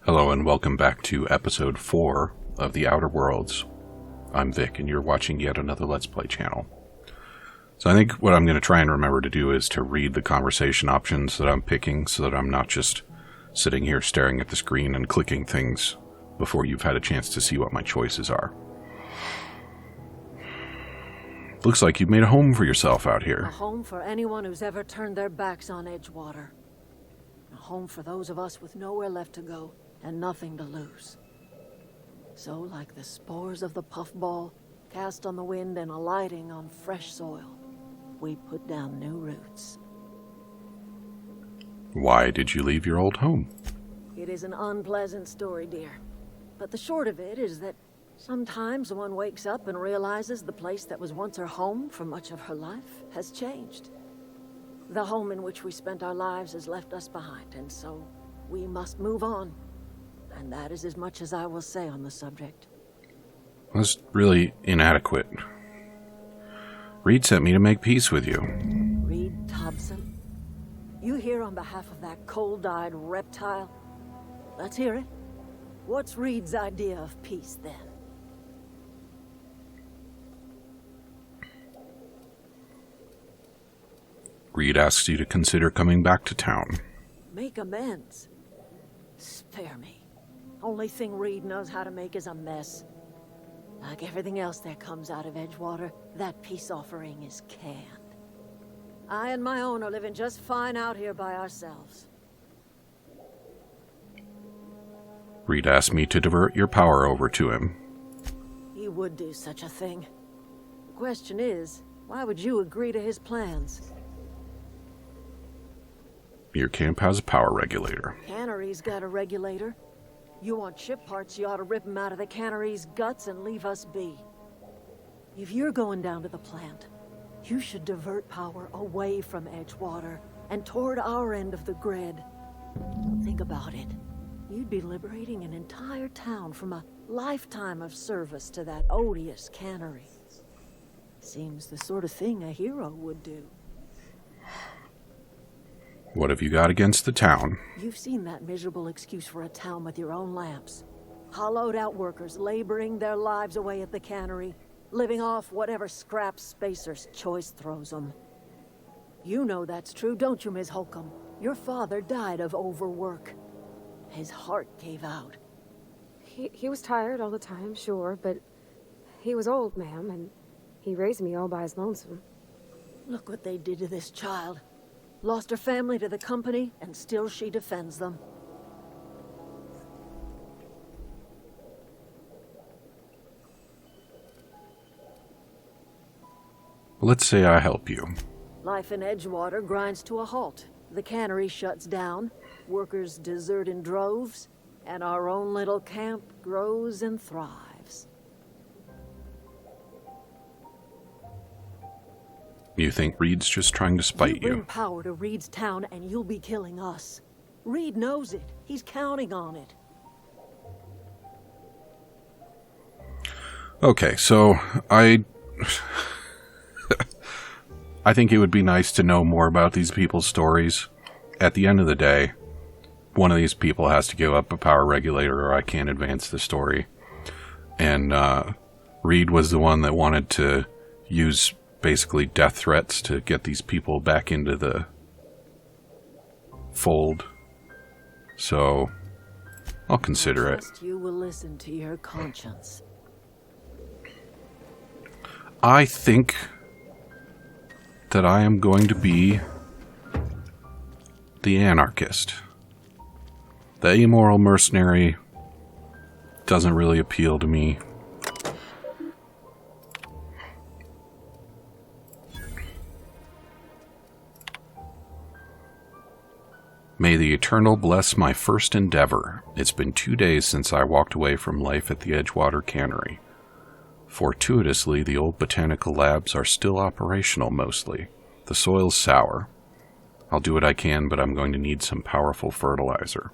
Hello and welcome back to episode 4 of The Outer Worlds. I'm Vic and you're watching yet another Let's Play channel. So I think what I'm going to try and remember to do is to read the conversation options that I'm picking so that I'm not just sitting here staring at the screen and clicking things before you've had a chance to see what my choices are. Looks like you've made a home for yourself out here. A home for anyone who's ever turned their backs on Edgewater. A home for those of us with nowhere left to go and nothing to lose. So, like the spores of the puffball, cast on the wind and alighting on fresh soil, we put down new roots. Why did you leave your old home? It is an unpleasant story, dear. But the short of it is that sometimes one wakes up and realizes the place that was once her home for much of her life has changed. The home in which we spent our lives has left us behind, and so we must move on. And that is as much as I will say on the subject. That's really inadequate. Reed sent me to make peace with you. Reed Thompson? You here on behalf of that cold-eyed reptile? Let's hear it. What's Reed's idea of peace, then? Reed asks you to consider coming back to town. Make amends? Spare me. Only thing Reed knows how to make is a mess. Like everything else that comes out of Edgewater, that peace offering is canned. I and my own are living just fine out here by ourselves. Reed asked me to divert your power over to him. He would do such a thing. The question is, why would you agree to his plans? Your camp has a power regulator. Cannery's got a regulator. You want chip parts, you ought to rip them out of the cannery's guts and leave us be. If you're going down to the plant, you should divert power away from Edgewater and toward our end of the grid. Think about it. You'd be liberating an entire town from a lifetime of service to that odious cannery. Seems the sort of thing a hero would do. What have you got against the town? You've seen that miserable excuse for a town with your own lamps. Hollowed out workers laboring their lives away at the cannery, living off whatever scrap Spacer's choice throws them. You know that's true, don't you, Ms. Holcomb? Your father died of overwork. His heart gave out. He was tired all the time, sure, but he was old, ma'am, and he raised me all by his lonesome. Look what they did to this child. Lost her family to the company, and still she defends them. Let's say I help you. Life in Edgewater grinds to a halt. The cannery shuts down, workers desert in droves, and our own little camp grows and thrives. You think Reed's just trying to spite You bring you? power to Reed's town and you'll be killing us. Reed knows it. He's counting on it. Okay, so I think it would be nice to know more about these people's stories. At the end of the day, one of these people has to give up a power regulator or I can't advance the story. And Reed was the one that wanted to use basically death threats to get these people back into the fold. So I'll consider it. Trust you will listen to your conscience. I think that I am going to be the anarchist. The amoral mercenary doesn't really appeal to me. May the Eternal bless my first endeavor. It's been 2 days since I walked away from life at the Edgewater Cannery. Fortuitously, the old botanical labs are still operational mostly. The soil's sour. I'll do what I can, but I'm going to need some powerful fertilizer.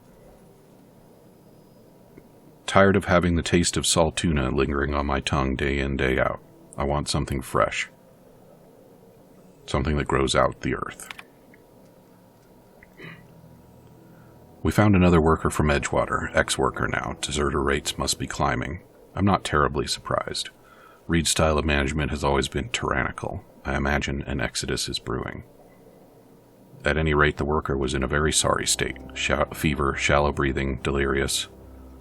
Tired of having the taste of salt tuna lingering on my tongue day in, day out. I want something fresh. Something that grows out the earth. We found another worker from Edgewater, ex-worker now. Deserter rates must be climbing. I'm not terribly surprised. Reed's style of management has always been tyrannical. I imagine an exodus is brewing. At any rate, the worker was in a very sorry state. Fever, shallow breathing, delirious.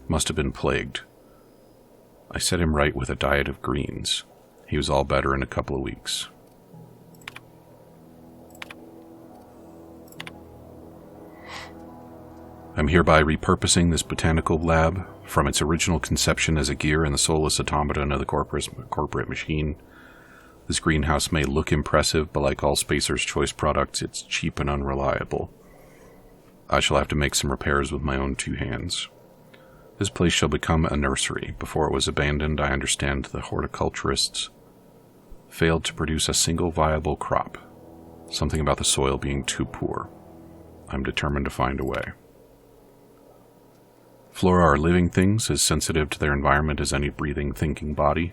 Must have been plagued. I set him right with a diet of greens. He was all better in a couple of weeks. I'm hereby repurposing this botanical lab from its original conception as a gear in the soulless automaton of the corporate machine. This greenhouse may look impressive, but like all Spacer's Choice products, it's cheap and unreliable. I shall have to make some repairs with my own two hands. This place shall become a nursery. Before it was abandoned, I understand the horticulturists failed to produce a single viable crop. Something about the soil being too poor. I'm determined to find a way. Flora are living things, as sensitive to their environment as any breathing, thinking body.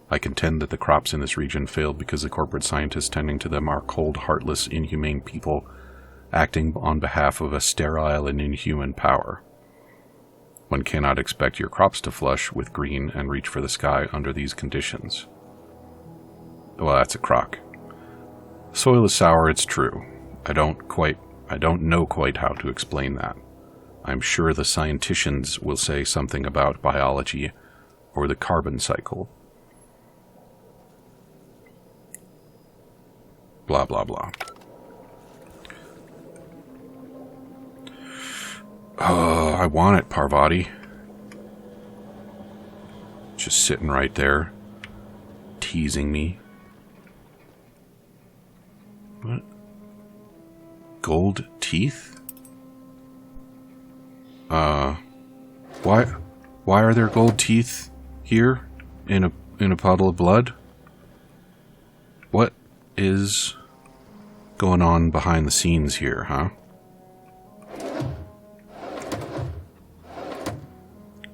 I contend that the crops in this region failed because the corporate scientists tending to them are cold, heartless, inhumane people acting on behalf of a sterile and inhuman power. One cannot expect your crops to flush with green and reach for the sky under these conditions. Well, that's a crock. Soil is sour, it's true. I don't know quite how to explain that. I'm sure the scienticians will say something about biology or the carbon cycle. Blah, blah, blah. Oh, I want it, Parvati. Just sitting right there, teasing me. What? Gold teeth? Why are there gold teeth here in a puddle of blood? What is going on behind the scenes here, huh?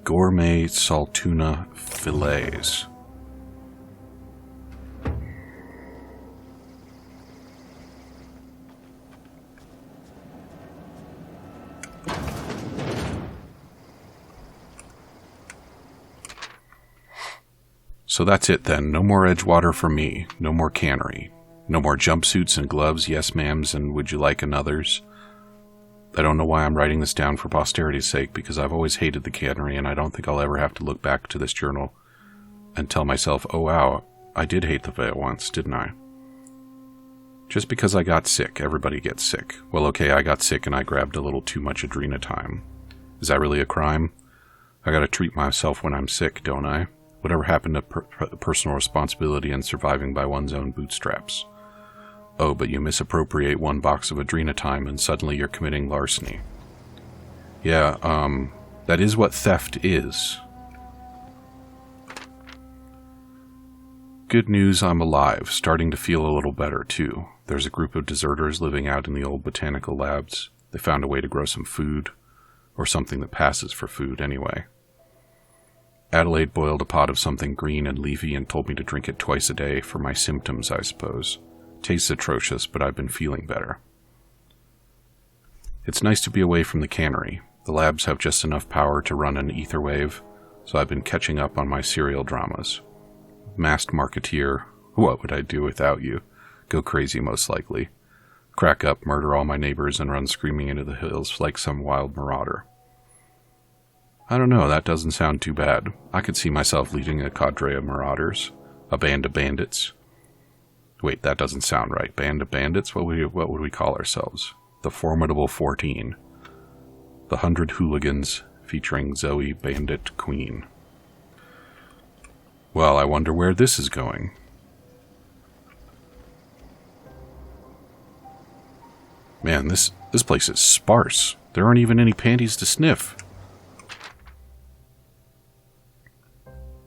Gourmet saltuna fillets. So that's it then. No more Edgewater for me. No more cannery. No more jumpsuits and gloves, yes ma'ams, and would you like another's? I don't know why I'm writing this down for posterity's sake, because I've always hated the cannery, and I don't think I'll ever have to look back to this journal and tell myself, oh wow, I did hate the Vale once, didn't I? Just because I got sick, everybody gets sick. Well, okay, I got sick and I grabbed a little too much Adrenatime. Is that really a crime? I gotta treat myself when I'm sick, don't I? Whatever happened to personal responsibility and surviving by one's own bootstraps? Oh, but you misappropriate one box of Adrenatime and suddenly you're committing larceny. Yeah, that is what theft is. Good news, I'm alive, starting to feel a little better too. There's a group of deserters living out in the old botanical labs. They found a way to grow some food, or something that passes for food anyway. Adelaide boiled a pot of something green and leafy and told me to drink it twice a day for my symptoms, I suppose. Tastes atrocious, but I've been feeling better. It's nice to be away from the cannery. The labs have just enough power to run an ether wave, so I've been catching up on my serial dramas. Masked Marketeer, what would I do without you? Go crazy, most likely. Crack up, murder all my neighbors, and run screaming into the hills like some wild marauder. I don't know, that doesn't sound too bad. I could see myself leading a cadre of marauders. A band of bandits. Wait, that doesn't sound right. Band of bandits? What would we call ourselves? The Formidable 14. The 100 Hooligans, featuring Zoe Bandit Queen. Well, I wonder where this is going. Man, this place is sparse. There aren't even any panties to sniff.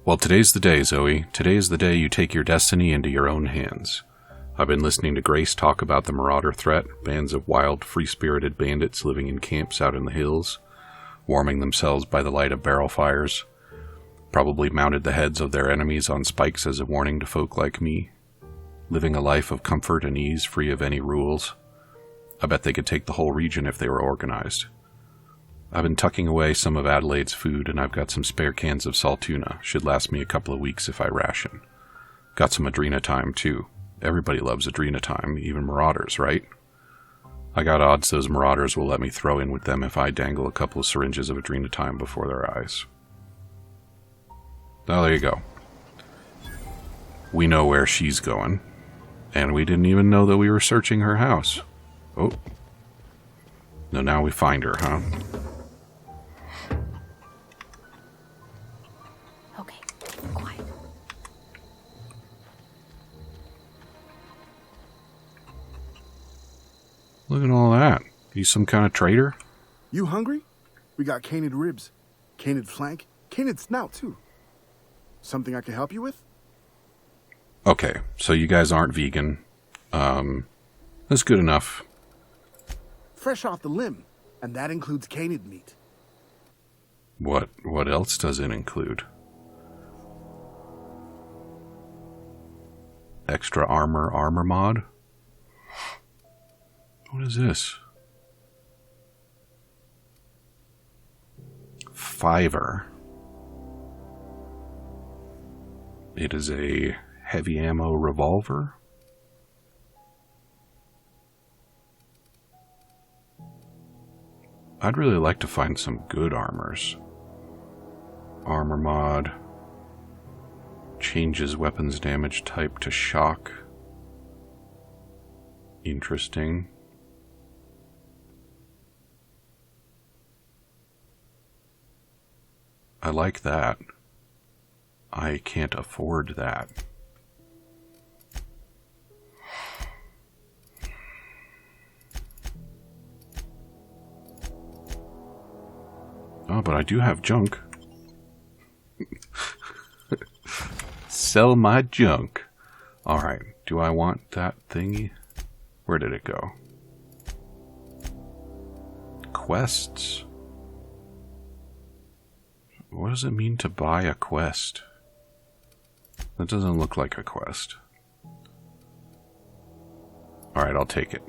Well, today's the day, Zoe. Today is the day you take your destiny into your own hands. I've been listening to Grace talk about the marauder threat, bands of wild, free-spirited bandits living in camps out in the hills, warming themselves by the light of barrel fires, probably mounted the heads of their enemies on spikes as a warning to folk like me, living a life of comfort and ease free of any rules. I bet they could take the whole region if they were organized. I've been tucking away some of Adelaide's food, and I've got some spare cans of salt tuna. Should last me a couple of weeks if I ration. Got some Adrena Time, too. Everybody loves Adrena Time, even Marauders, right? I got odds those Marauders will let me throw in with them if I dangle a couple of syringes of Adrena Time before their eyes. Oh, there you go. We know where she's going. And we didn't even know that we were searching her house. Oh. No, now we find her, huh? Okay, quiet. Look at all that. You some kind of traitor? You hungry? We got canid ribs, canid flank, canid snout, too. Something I can help you with? Okay, so you guys aren't vegan. That's good enough. Fresh off the limb, and that includes canid meat. What else does it include? Extra armor mod? What is this? Fiverr. It is a heavy ammo revolver. I'd really like to find some good armors. Armor mod. Changes weapons damage type to shock. Interesting. I like that. I can't afford that. Oh, but I do have junk. Sell my junk. Alright, do I want that thingy? Where did it go? Quests? What does it mean to buy a quest? That doesn't look like a quest. Alright, I'll take it.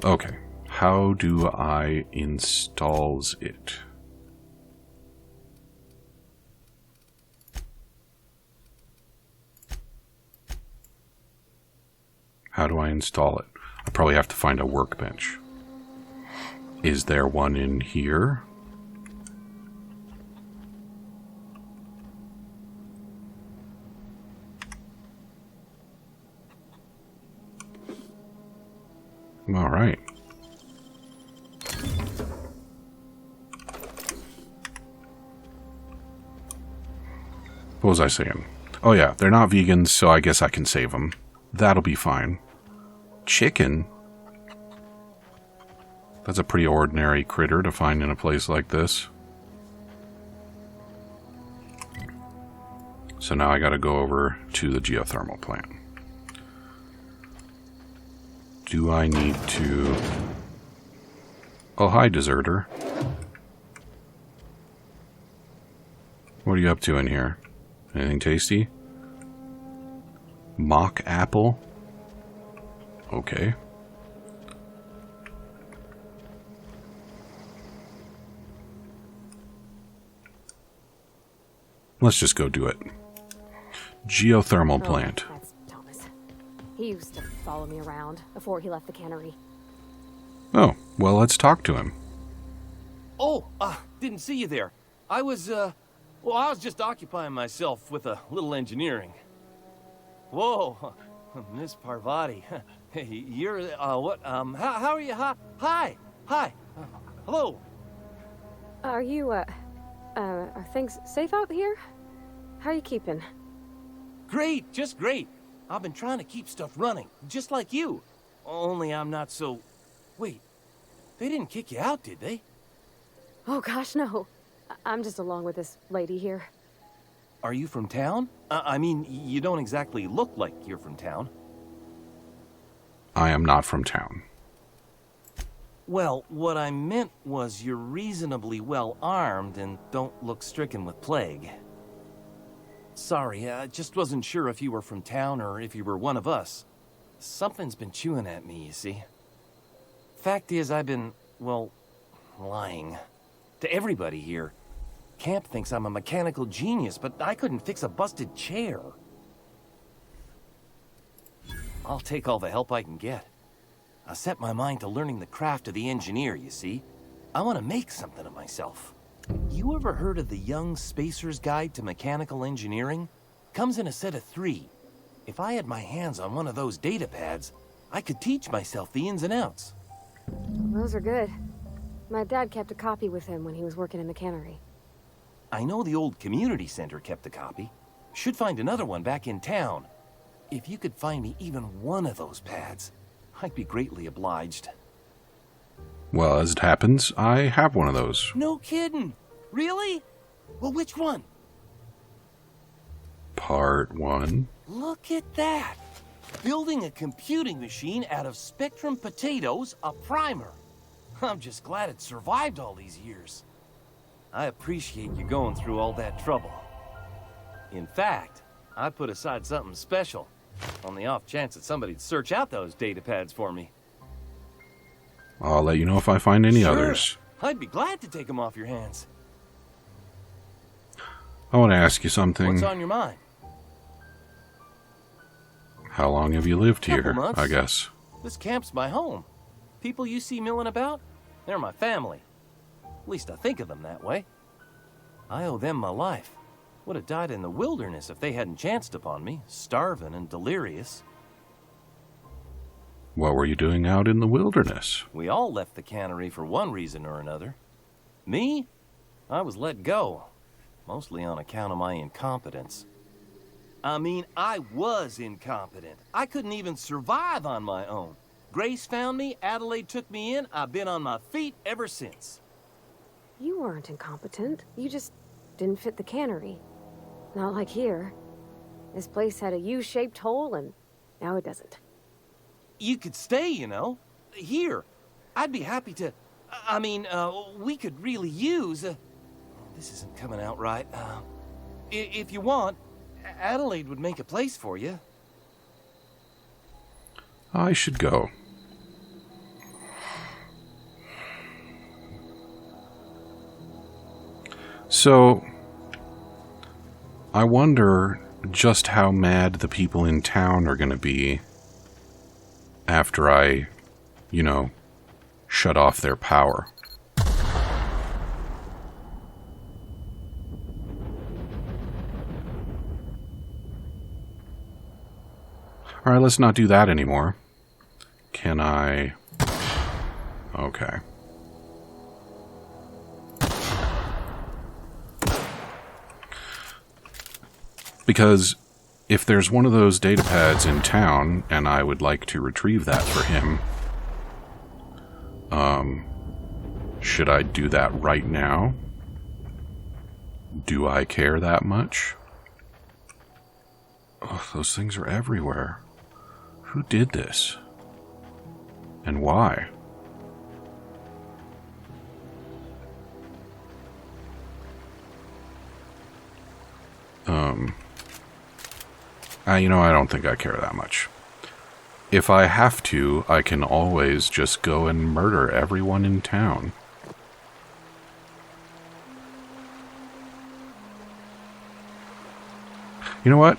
Okay, how do I installs it? How do I install it? I probably have to find a workbench. Is there one in here? All right. What was I saying? Oh yeah, they're not vegans, so I guess I can save them. That'll be fine. Chicken? That's a pretty ordinary critter to find in a place like this. So now I gotta go over to the geothermal plant. Do I need to... Oh, hi, deserter. What are you up to in here? Anything tasty? Mock apple? Okay. Let's just go do it. Geothermal plant. That's Thomas. He used to follow me around before he left the cannery. Oh, well, let's talk to him. Oh, didn't see you there. I was just occupying myself with a little engineering. Whoa, Miss Parvati. Hey, you're, what, how are you? Hi. Hello. Are you, are things safe out here? How are you keeping? Great, just great. I've been trying to keep stuff running, just like you. Only I'm not so... Wait, they didn't kick you out, did they? Oh gosh, no. I'm just along with this lady here. Are you from town? I mean, you don't exactly look like you're from town. I am not from town. Well, what I meant was you're reasonably well armed and don't look stricken with plague. Sorry, I just wasn't sure if you were from town or if you were one of us. Something's been chewing at me, you see. Fact is, I've been, well, lying. To everybody here. Camp thinks I'm a mechanical genius, but I couldn't fix a busted chair. I'll take all the help I can get. I set my mind to learning the craft of the engineer, you see. I want to make something of myself. You ever heard of the Young Spacer's Guide to Mechanical Engineering? Comes in a set of 3. If I had my hands on one of those data pads, I could teach myself the ins and outs. Those are good. My dad kept a copy with him when he was working in the cannery. I know the old community center kept a copy. Should find another one back in town. If you could find me even one of those pads, I'd be greatly obliged. Well, as it happens, I have one of those. No kidding. Really? Well, which one? Part 1. Look at that. Building a computing machine out of Spectrum potatoes, a primer. I'm just glad it survived all these years. I appreciate you going through all that trouble. In fact, I put aside something special, on the off chance that somebody'd search out those data pads for me. I'll let you know if I find any Sure. others. I'd be glad to take them off your hands. I want to ask you something. What's on your mind? How long have you lived Couple here, months. I guess? This camp's my home. People you see milling about, they're my family. At least I think of them that way. I owe them my life. Would have died in the wilderness if they hadn't chanced upon me, starving and delirious. What were you doing out in the wilderness? We all left the cannery for one reason or another. Me? I was let go, mostly on account of my incompetence. I mean, I was incompetent. I couldn't even survive on my own. Grace found me, Adelaide took me in, I've been on my feet ever since. You weren't incompetent. You just didn't fit the cannery. Not like here. This place had a U-shaped hole, and now it doesn't. You could stay, you know. Here. I'd be happy to... we could really use... this isn't coming out right. If you want, Adelaide would make a place for you. I should go. So, I wonder just how mad the people in town are going to be after I, shut off their power. Alright, let's not do that anymore. Can I... Okay. Because if there's one of those data pads in town, and I would like to retrieve that for him, should I do that right now? Do I care that much? Oh, those things are everywhere. Who did this? And why? I don't think I care that much. If I have to, I can always just go and murder everyone in town. You know what?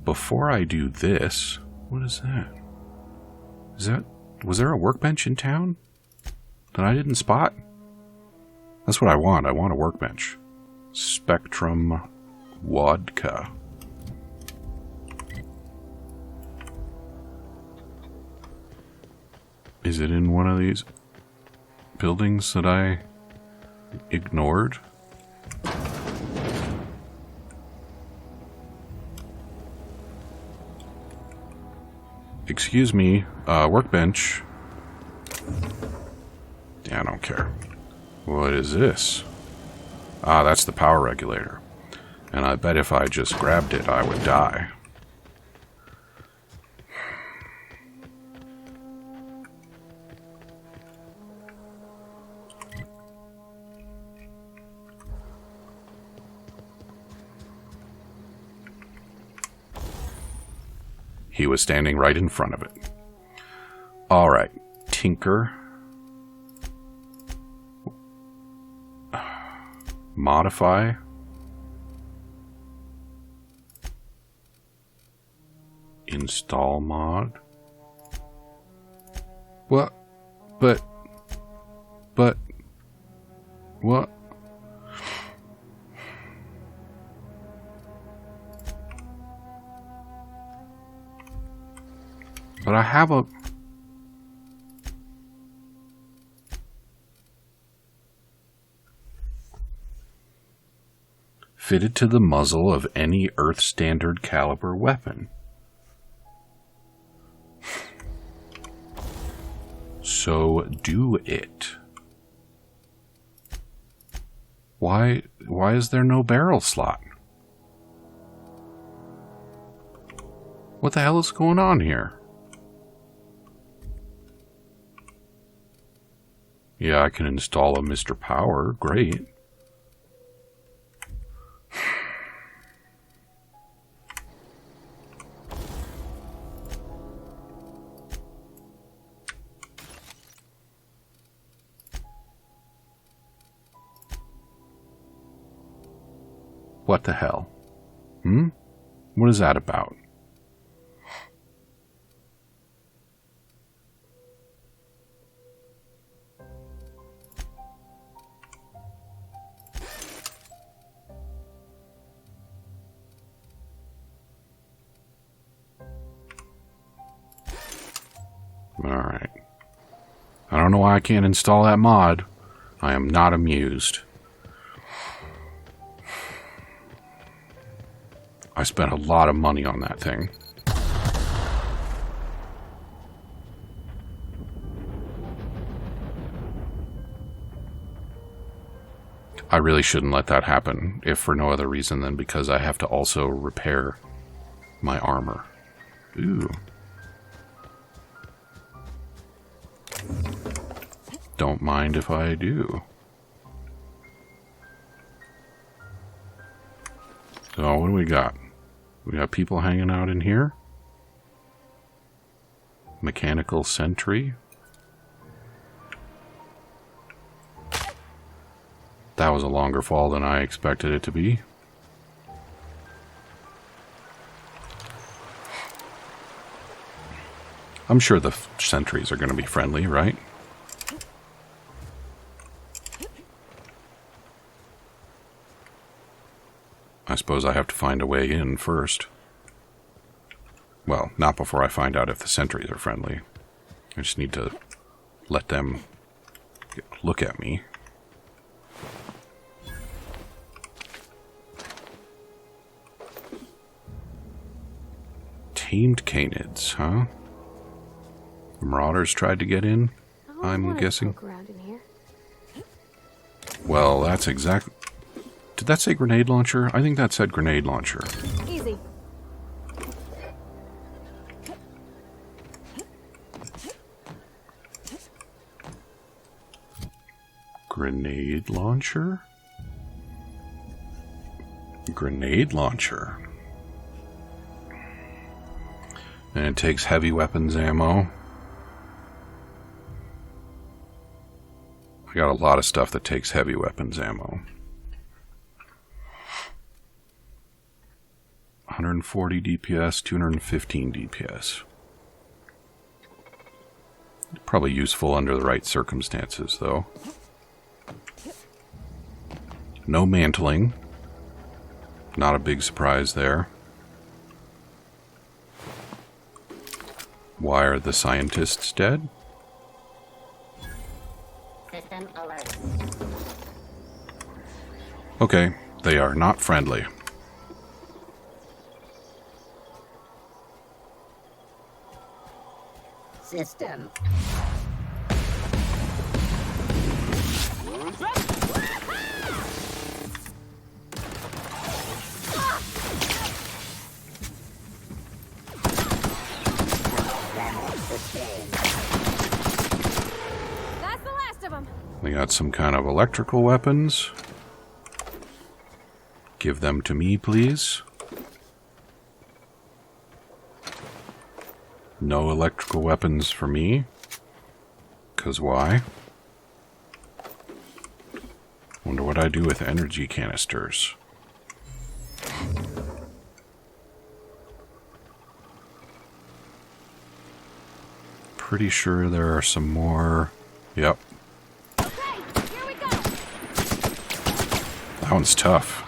Before I do this... What is that? Was there a workbench in town that I didn't spot? That's what I want. I want a workbench. Spectrum Vodka. Is it in one of these buildings that I ignored? Excuse me, workbench. Yeah, I don't care. What is this? Ah, that's the power regulator. And I bet if I just grabbed it, I would die. He was standing right in front of it. Alright, tinker. Modify. Install mod. What? But, what? But I have a... Fitted to the muzzle of any Earth standard caliber weapon. So do it. Why is there no barrel slot? What the hell is going on here? Yeah, I can install a Mr. Power. Great. What the hell? What is that about? Alright. I don't know why I can't install that mod. I am not amused. I spent a lot of money on that thing. I really shouldn't let that happen, if for no other reason than because I have to also repair my armor. Ooh. Don't mind if I do. So, what do we got? We got people hanging out in here. Mechanical sentry. That was a longer fall than I expected it to be. I'm sure the sentries are going to be friendly, right? I suppose I have to find a way in first. Well, not before I find out if the sentries are friendly. I just need to let them look at me. Tamed canids, huh? The Marauders tried to get in, I'm guessing. Around in here. Well, that's exactly... Did that say grenade launcher? I think that said grenade launcher. Easy. Grenade launcher? Grenade launcher. And it takes heavy weapons ammo. I got a lot of stuff that takes heavy weapons ammo. 140 DPS, 215 DPS. Probably useful under the right circumstances, though. No mantling. Not a big surprise there. Why are the scientists dead? System alert. Okay, they are not friendly. System. That's the last of them. They got some kind of electrical weapons. Give them to me, please. No electrical weapons for me. 'Cause why? Wonder what I do with energy canisters. Pretty sure there are some more. Yep. Okay, here we go. That one's tough.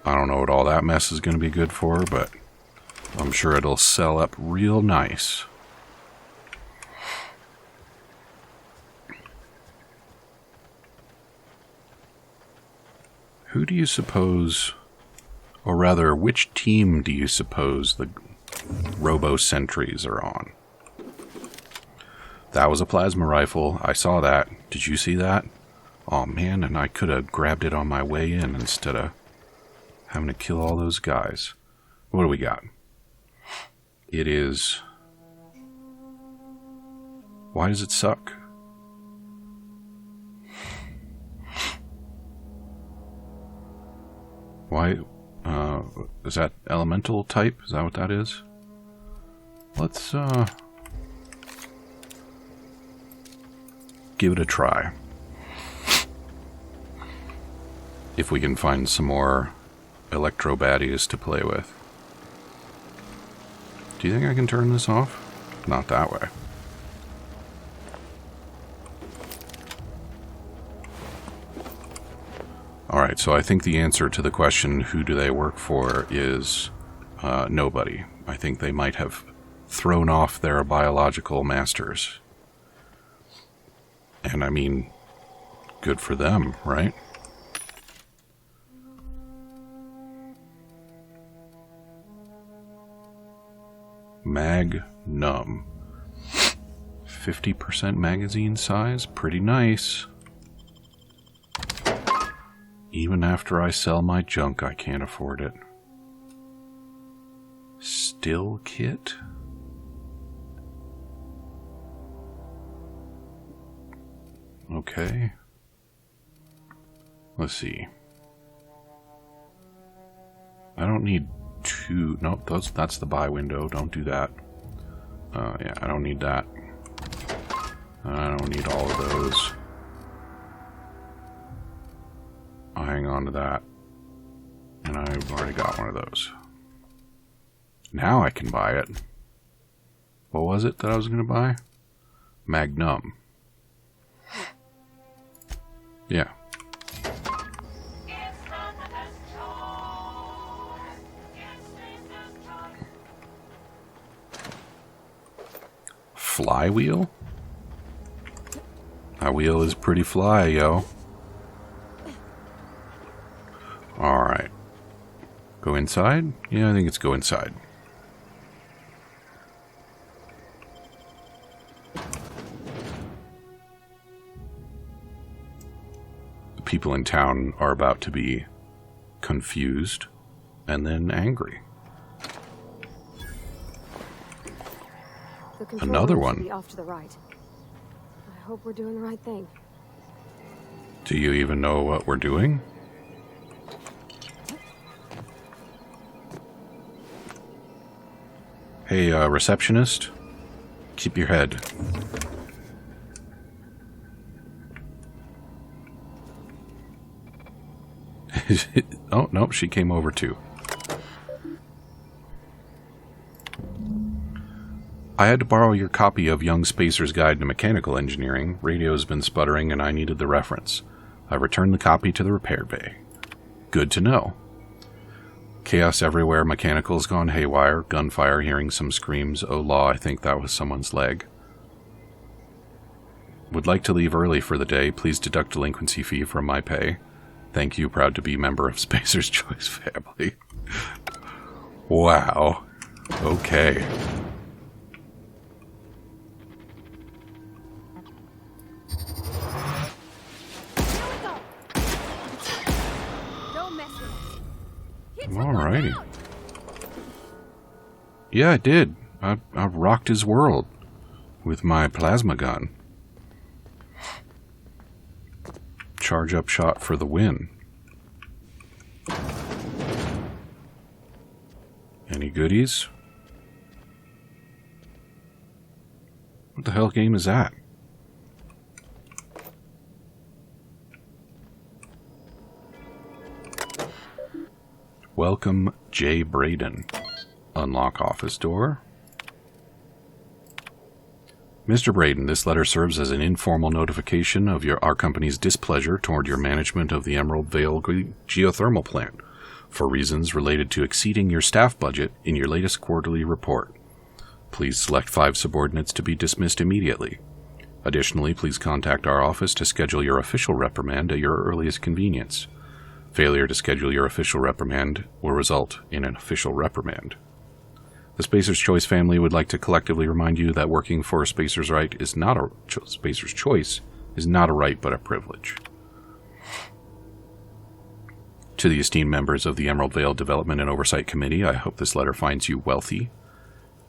I don't know what all that mess is going to be good for, but I'm sure it'll sell up real nice. Who do you suppose, or rather, which team do you suppose the robo-sentries are on? That was a plasma rifle. I saw that. Did you see that? Oh man, and I could have grabbed it on my way in instead of having to kill all those guys. What do we got? It is... Why does it suck? Why? Is that elemental type? Is that what that is? Let's, give it a try. If we can find some more electro baddies to play with. Do you think I can turn this off? Not that way. Alright, so I think the answer to the question, who do they work for, is nobody. I think they might have thrown off their biological masters. And I mean, good for them, right? Magnum. 50% magazine size, pretty nice. Even after I sell my junk, I can't afford it. Still kit? Okay. Let's see. I don't need two. Nope, that's the buy window. Don't do that. Yeah, I don't need that. I don't need all of those. I'll hang on to that. And I've already got one of those. Now I can buy it. What was it that I was going to buy? Magnum. Yeah. Flywheel? That wheel is pretty fly, yo. Alright. Go inside? Yeah, I think it's go inside. The people in town are about to be confused and then angry. The control Another room one. should be off to the right. I hope we're doing the right thing. Do you even know what we're doing? Hey, receptionist, keep your head. Oh, nope, she came over too. I had to borrow your copy of Young Spacer's Guide to Mechanical Engineering. Radio's been sputtering and I needed the reference. I returned the copy to the repair bay. Good to know. Chaos everywhere, mechanical's gone haywire, gunfire, hearing some screams. Oh law, I think that was someone's leg. Would like to leave early for the day. Please deduct delinquency fee from my pay. Thank you, proud to be member of Spacer's Choice family. Wow. Okay. Alrighty. Yeah, I did. I rocked his world with my plasma gun. Charge up shot for the win. Any goodies? What the hell game is that? Welcome, Jay Braden. Unlock office door. Mr. Braden, this letter serves as an informal notification of our company's displeasure toward your management of the Emerald Vale geothermal plant for reasons related to exceeding your staff budget in your latest quarterly report. Please select 5 subordinates to be dismissed immediately. Additionally, please contact our office to schedule your official reprimand at your earliest convenience. Failure to schedule your official reprimand will result in an official reprimand. The Spacer's Choice family would like to collectively remind you that working for a Spacer's right is not a Spacer's Choice is not a right but a privilege. To the esteemed members of the Emerald Vale Development and Oversight Committee, I hope this letter finds you wealthy.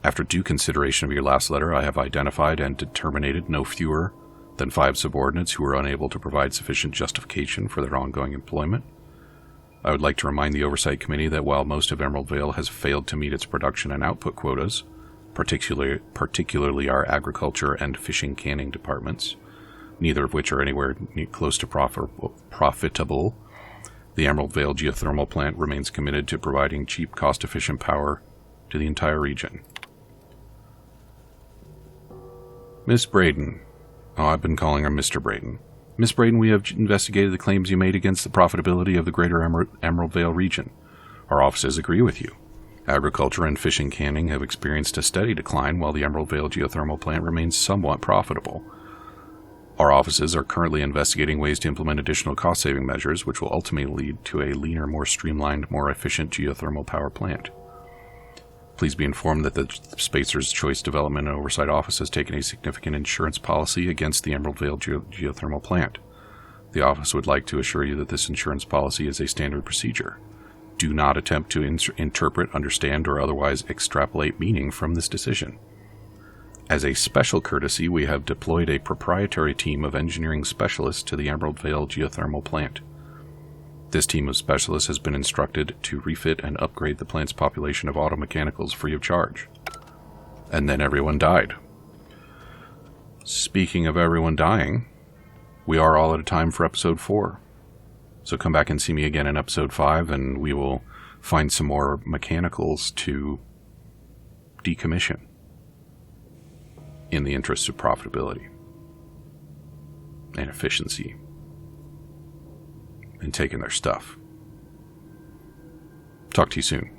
After due consideration of your last letter, I have identified and determined no fewer than 5 subordinates who are unable to provide sufficient justification for their ongoing employment. I would like to remind the Oversight Committee that while most of Emerald Vale has failed to meet its production and output quotas, particularly our agriculture and fishing canning departments, neither of which are anywhere close to profitable, the Emerald Vale geothermal plant remains committed to providing cheap, cost-efficient power to the entire region. Miss Braden. Oh, I've been calling her Mr. Braden. Miss Braden, we have investigated the claims you made against the profitability of the greater Emerald Vale region. Our offices agree with you. Agriculture and fishing canning have experienced a steady decline, while the Emerald Vale geothermal plant remains somewhat profitable. Our offices are currently investigating ways to implement additional cost-saving measures, which will ultimately lead to a leaner, more streamlined, more efficient geothermal power plant. Please be informed that the Spacer's Choice Development and Oversight Office has taken a significant insurance policy against the Emerald Vale geothermal plant. The office would like to assure you that this insurance policy is a standard procedure. Do not attempt to interpret, understand, or otherwise extrapolate meaning from this decision. As a special courtesy, we have deployed a proprietary team of engineering specialists to the Emerald Vale geothermal plant. This team of specialists has been instructed to refit and upgrade the plant's population of auto mechanicals free of charge. And then everyone died. Speaking of everyone dying, we are all out of time for episode 4. So come back and see me again in episode 5, and we will find some more mechanicals to decommission in the interest of profitability and efficiency and taking their stuff. Talk to you soon.